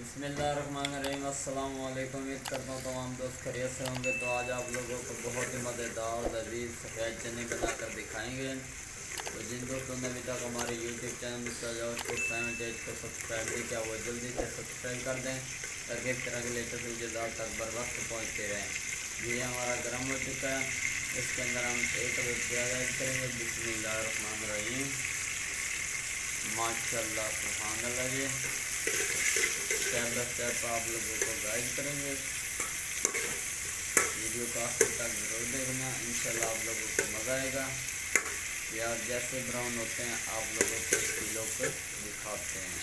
बिस्मिल्लाहिर्रहमानिर्रहीम। अस्सलाम वालेकुम। उम्मीद करता हूँ तमाम दोस्त खैरियत से होंगे। तो आज आप लोगों को बहुत ही मज़ेदार लजीज सफ़ेद चने बनाकर दिखाएंगे। तो जिन दोस्तों ने अभी तक हमारे यूट्यूब चैनल मिस्टर को सब्सक्राइब नहीं किया वो जल्दी से सब्सक्राइब कर दें ताकि इस तरह के लेटेस्ट वीडियो तक बर वक्त पहुँचते रहें। ये हमारा गर्म हो चुका है। इसके अंदर हम एक प्याज ऐड करेंगे। बिस्मिल्लाहिर्रहमानिर्रहीम। माशाल्लाह सुभान अल्लाह। जी स्टेप बाय स्टेप आप लोगों को गाइड करेंगे। वीडियो को आखिर तक जरूर देखना, इंशाल्लाह आप लोगों को मज़ा आएगा। प्याज जैसे ब्राउन होते हैं आप लोगों को किलो पर दिखाते हैं।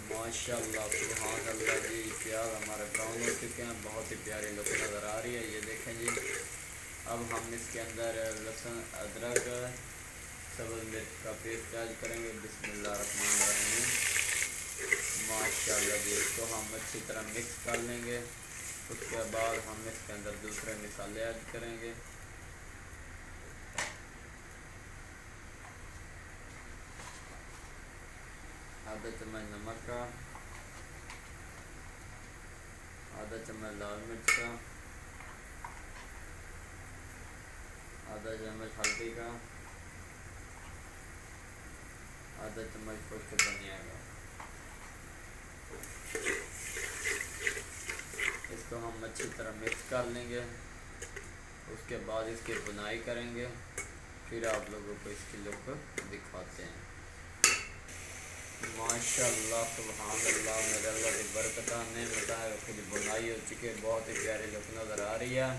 माशाल्लाह सुभान अल्लाह। जी प्याज हमारे ब्राउन हो चुके हैं, बहुत ही प्यारी लुक नज़र आ रही है। ये देखें जी। अब हम इसके अंदर लहसुन अदरक सब्ज़ मिर्च का पेस्ट ऐड करेंगे। बिस्मिल्लाहिर्रहमानिर्रहीम। माशाल्लाह जी इसको हम अच्छी तरह मिक्स कर लेंगे। उसके बाद हम इसके अंदर दूसरे मसाले ऐड करेंगे। आधा चम्मच नमक का, आधा चम्मच लाल मिर्च का, आधा चम्मच हल्दी का, आधा चम्मच खुश्क धनिया का। इसको हम अच्छी तरह मिक्स कर लेंगे। उसके बाद इसकी बुनाई करेंगे। फिर आप लोगों को इसकी लुक दिखाते हैं। माशाल्लाह सुभान अल्लाह। मेरे अल्लाह की बरकत ने बताया खुद बुनाई हो चुकी है, बहुत ही प्यारी लुक नज़र आ रही है।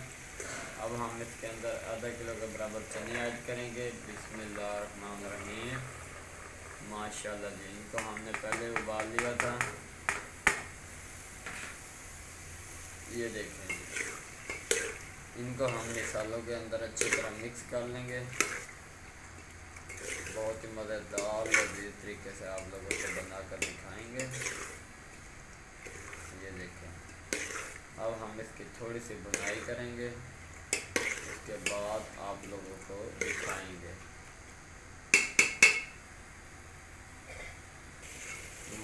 अब हम इसके अंदर आधा किलो के बराबर चने ऐड करेंगे। बिस्मिल्लाहिर्रहमानिर्रहीम। माशाल्लाह जी इनको हमने पहले उबाल लिया था। ये देखें जी। इनको हम मसालों के अंदर अच्छी तरह मिक्स कर लेंगे। बहुत ही मज़ेदार लजीज तरीके से आप लोगों को बनाकर दिखाएंगे। ये देखें। अब हम इसकी थोड़ी सी बुनाई करेंगे। उसके बाद आप लोगों को दिखाएंगे।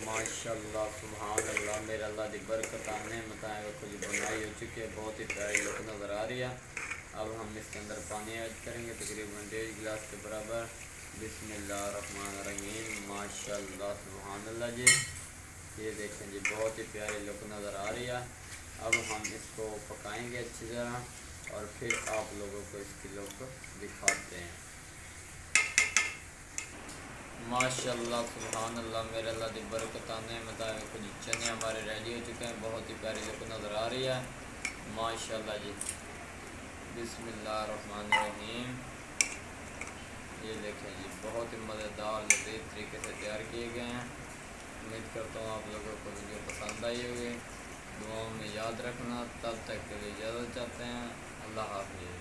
माशाल्लाह सुभान अल्लाह। मेरे अल्लाह की बरकत ने बताया कुछ बुनाई हो चुकी है, बहुत ही प्यारी लुक नज़र आ रही है। अब हम इसके अंदर पानी ऐड करेंगे तकरीबन 1.5 गिलास के बराबर। बिस्मिल्लाहिर्रहमानिर्रहीम। माशाल्लाह सुभान अल्लाह। जी ये देखें जी बहुत ही प्यारी लुक नज़र आ रही है। अब हम इसको पकाएंगे अच्छी तरह और फिर आप लोगों को इसकी लुक दिखाते हैं। माशाल्लाह सुभान अल्लाह। मेरे अल्लाह की बरकत ने बताया कुछ चने हमारे रेडी हो चुके हैं, बहुत ही प्यारी लुक नज़र आ रही है। माशाल्लाह जी। बिस्मिल्लाहिर्रहमानिर्रहीम। ये देखें जी बहुत ही मज़ेदार लजीज तरीके से तैयार किए गए हैं। उम्मीद करता हूँ आप लोगों को वीडियो पसंद आई होगी। दुआओं में याद रखना। तब तक के लिए इजाज़त चाहते हैं। अल्लाह हाफ़िज़।